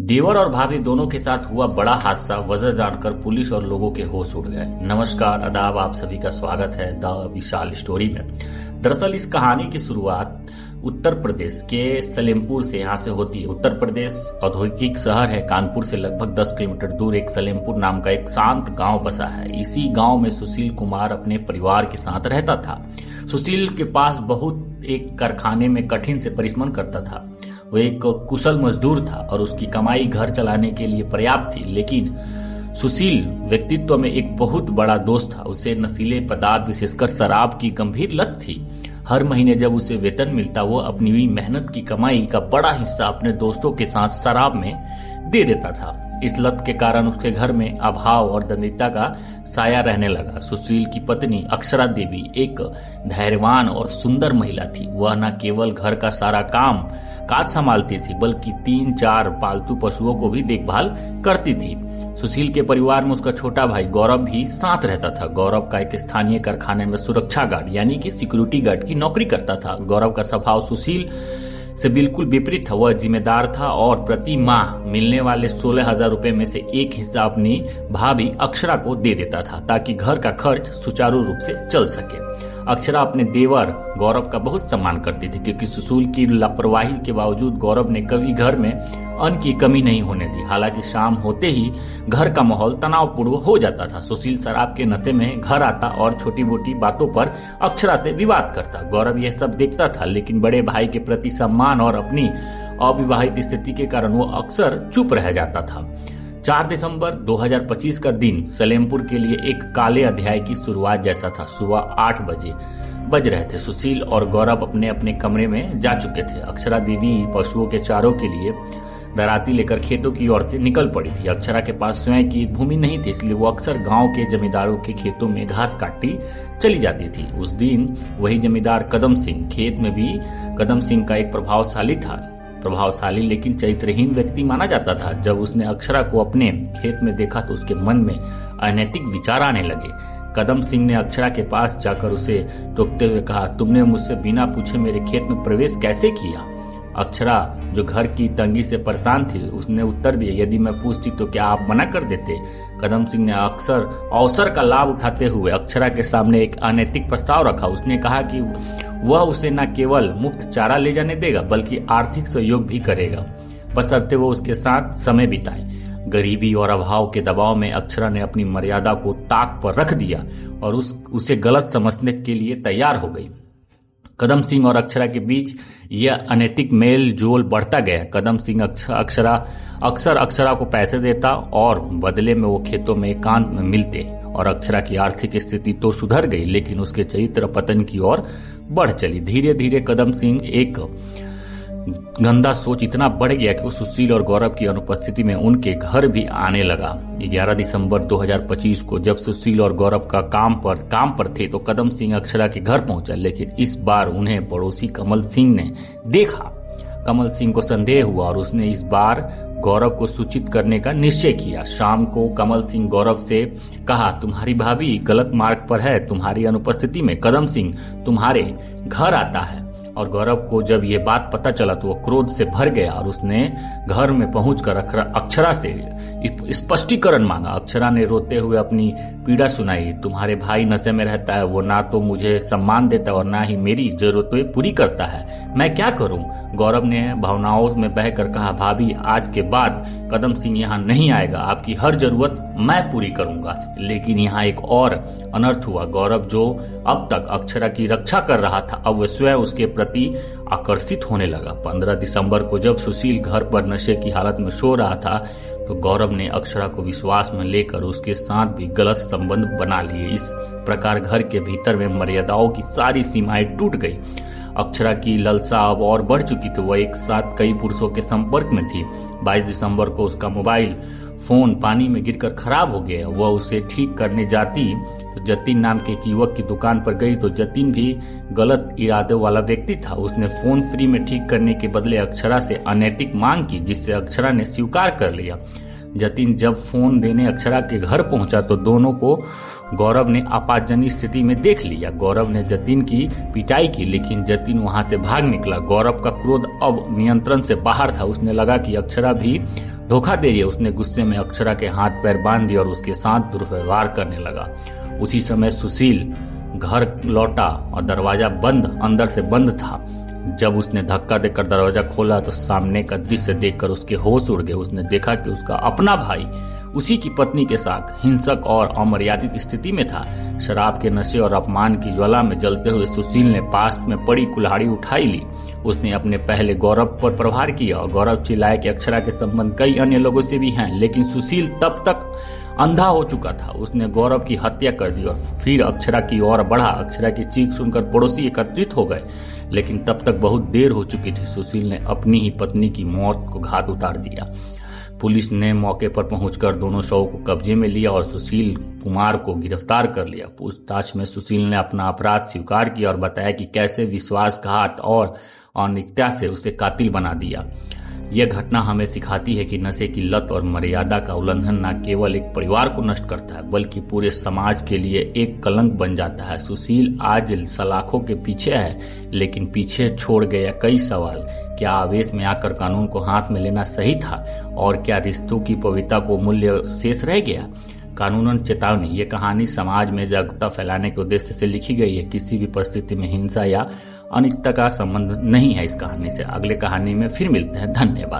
देवर और भाभी दोनों के साथ हुआ बड़ा हादसा, वजह जानकर पुलिस और लोगों के होश उड़ गए। नमस्कार, आदाब, आप सभी का स्वागत है द विशाल स्टोरी में। दरअसल इस कहानी की शुरुआत उत्तर प्रदेश के सलेमपुर से यहाँ से होती है। उत्तर प्रदेश औद्योगिक शहर है। कानपुर से लगभग 10 किलोमीटर दूर एक सलेमपुर नाम का एक शांत गांव बसा है। इसी गांव में सुशील कुमार अपने परिवार के साथ रहता था। सुशील के पास बहुत एक कारखाने में कठिन से परिश्रम करता था। वो एक कुशल मजदूर था और उसकी कमाई घर चलाने के लिए पर्याप्त थी। लेकिन सुशील व्यक्तित्व में एक बहुत बड़ा दोस्त था। उसे नशीले पदार्थ विशेषकर शराब की गंभीर लत थी। हर महीने जब उसे वेतन मिलता वो अपनी मेहनत की कमाई का बड़ा हिस्सा अपने दोस्तों के साथ शराब में दे देता था। इस लत के कारण उसके घर में अभाव और दरिद्रता का साया रहने लगा। सुशील की पत्नी अक्षरा देवी एक धैर्यवान और सुंदर महिला थी। वह न केवल घर का सारा काम काज संभालती थी बल्कि 3-4 पालतू पशुओं को भी देखभाल करती थी। सुशील के परिवार में उसका छोटा भाई गौरव भी साथ रहता था। गौरव का एक स्थानीय कारखाने में सुरक्षा गार्ड यानी कि सिक्योरिटी गार्ड की नौकरी करता था। गौरव का स्वभाव सुशील से बिल्कुल विपरीत था। वह जिम्मेदार था और प्रति माह मिलने वाले 16,000 रुपए में से एक हिस्सा अपनी भाभी अक्षरा को दे देता था ताकि घर का खर्च सुचारू रूप से चल सके। अक्षरा अपने देवर गौरव का बहुत सम्मान करती थी क्योंकि सुशील की लापरवाही के बावजूद गौरव ने कभी घर में अन्न की कमी नहीं होने दी। हालांकि शाम होते ही घर का माहौल तनावपूर्ण हो जाता था। सुशील शराब के नशे में घर आता और छोटी मोटी बातों पर अक्षरा से विवाद करता। गौरव यह सब देखता था लेकिन बड़े भाई के प्रति सम्मान और अपनी अविवाहित स्थिति के कारण वो अक्सर चुप रह जाता था। 4 दिसंबर 2025 का दिन सलेमपुर के लिए एक काले अध्याय की शुरुआत जैसा था। सुबह 8 बज रहे थे। सुशील और गौरव अपने अपने कमरे में जा चुके थे। अक्षरा दीदी पशुओं के चारों के लिए दराती लेकर खेतों की ओर से निकल पड़ी थी। अक्षरा के पास स्वयं की भूमि नहीं थी, इसलिए वो अक्सर गांव के जमींदारों के खेतों में घास काटती चली जाती थी। उस दिन वही जमींदार कदम सिंह खेत में भी कदम सिंह का एक प्रभावशाली लेकिन चरित्रहीन व्यक्ति माना जाता था। जब उसने अक्षरा को अपने खेत में देखा तो उसके मन में अनैतिक विचार आने लगे। कदम सिंह ने अक्षरा के पास जाकर उसे टोकते हुए कहा, तुमने मुझसे बिना पूछे मेरे खेत में प्रवेश कैसे किया? अक्षरा जो घर की तंगी से परेशान थी उसने उत्तर दिया, यदि मैं पूछती तो क्या आप मना कर देते? कदम सिंह ने अवसर का लाभ उठाते हुए अक्षरा के सामने एक अनैतिक प्रस्ताव रखा। उसने कहा कि वह उसे न केवल मुफ्त चारा ले जाने देगा बल्कि आर्थिक सहयोग भी करेगा, बशर्ते वो उसके साथ समय बिताए। गरीबी और अभाव के दबाव में अक्षरा ने अपनी मर्यादा को ताक पर रख दिया और उसे गलत समझने के लिए तैयार हो गई। कदम सिंह और अक्षरा के बीच यह अनैतिक मेल जोल बढ़ता गया। कदम सिंह अक्सर अक्षरा को पैसे देता और बदले में वो खेतों में एकांत में मिलते और अक्षरा की आर्थिक स्थिति तो सुधर गई लेकिन उसके चरित्र पतन की ओर बढ़ चली। धीरे धीरे कदम सिंह एक गंदा सोच इतना बढ़ गया कि वो सुशील और गौरव की अनुपस्थिति में उनके घर भी आने लगा। 11 दिसंबर 2025 को जब सुशील और गौरव का काम पर थे तो कदम सिंह अक्षरा के घर पहुंचा, लेकिन इस बार उन्हें पड़ोसी कमल सिंह ने देखा। कमल सिंह को संदेह हुआ और उसने इस बार गौरव को सूचित करने का निश्चय किया। शाम को कमल सिंह गौरव से कहा, तुम्हारी भाभी गलत मार्ग पर है। तुम्हारी अनुपस्थिति में कदम सिंह तुम्हारे घर आता है। और गौरव को जब ये बात पता चला तो वो क्रोध से भर गया और उसने घर में पहुंचकर अक्षरा से स्पष्टीकरण मांगा। अक्षरा ने रोते हुए अपनी पीड़ा सुनाई। तुम्हारे भाई नशे में रहता है, वो ना तो मुझे सम्मान देता और ना ही मेरी जरूरतें पूरी करता है। मैं क्या करूं? गौरव ने भावनाओं में बहकर कहा, भाभी आज के बाद कदम सिंह यहाँ नहीं आएगा। आपकी हर जरूरत मैं पूरी करूंगा। लेकिन यहाँ एक और अनर्थ हुआ। गौरव जो अब तक अक्षरा की रक्षा कर रहा था अब वह स्वयं उसके प्रति आकर्षित होने लगा। 15 दिसंबर को जब सुशील घर पर नशे की हालत में सो रहा था तो गौरव ने अक्षरा को विश्वास में लेकर उसके साथ भी गलत संबंध बना लिए। इस प्रकार घर के भीतर में मर्यादाओं की सारी सीमाएं टूट गई। अक्षरा की ललसा अब और बढ़ चुकी थी। वह एक साथ कई पुरुषों के संपर्क में थी। 22 दिसंबर को उसका मोबाइल फोन पानी में गिरकर खराब हो गया। वह उसे ठीक करने जाती तो जतिन नाम के एक युवक की दुकान पर गई तो जतिन भी गलत इरादे वाला व्यक्ति था। उसने फोन फ्री में ठीक करने के बदले अक्षरा से अनैतिक मांग की जिससे अक्षरा ने स्वीकार कर लिया। जतिन जब फोन देने अक्षरा के घर पहुंचा तो दोनों को गौरव ने आपातजनक स्थिति में देख लिया। गौरव ने जतिन की पिटाई की लेकिन जतिन वहां से भाग निकला। गौरव का क्रोध अब नियंत्रण से बाहर था। उसने लगा कि अक्षरा भी धोखा दे रही है। उसने गुस्से में अक्षरा के हाथ पैर बांध दिए और उसके साथ दुर्व्यवहार करने लगा। उसी समय सुशील घर लौटा और दरवाजा अंदर से बंद था। जब उसने धक्का देकर दरवाजा खोला तो सामने का दृश्य देखकर उसके होश उड़ गए। उसने देखा कि उसका अपना भाई उसी की पत्नी के साथ हिंसक और अमर्यादित स्थिति में था। शराब के नशे और अपमान की ज्वाला में जलते हुए सुशील ने पास में पड़ी कुल्हाड़ी उठाई ली। उसने अपने पहले गौरव पर प्रहार किया और गौरव चिल्लाया कि अक्षरा के संबंध कई अन्य लोगों से भी हैं, लेकिन सुशील तब तक अंधा हो चुका था। उसने गौरव की हत्या कर दी और फिर अक्षरा की ओर बढ़ा। अक्षरा की चीख सुनकर पड़ोसी एकत्रित हो गए, लेकिन तब तक बहुत देर हो चुकी थी। सुशील ने अपनी ही पत्नी की मौत को घात उतार दिया। पुलिस ने मौके पर पहुंचकर दोनों शवों को कब्जे में लिया और सुशील कुमार को गिरफ्तार कर लिया। पूछताछ में सुशील ने अपना अपराध स्वीकार किया और बताया कि कैसे विश्वासघात और अनिच्छा से उसे कातिल बना दिया। यह घटना हमें सिखाती है कि नशे की लत और मर्यादा का उल्लंघन न केवल एक परिवार को नष्ट करता है बल्कि पूरे समाज के लिए एक कलंक बन जाता है। सुशील आज सलाखों के पीछे है, लेकिन पीछे छोड़ गया कई सवाल। क्या आवेश में आकर कानून को हाथ में लेना सही था, और क्या रिश्तों की पवित्रता को मूल्य शेष रह गया? कानूनन चेतावनी, ये कहानी समाज में जागरूकता फैलाने के उद्देश्य से लिखी गई है। किसी भी परिस्थिति में हिंसा या अनिच्छा का संबंध नहीं है इस कहानी से। अगले कहानी में फिर मिलते हैं। धन्यवाद।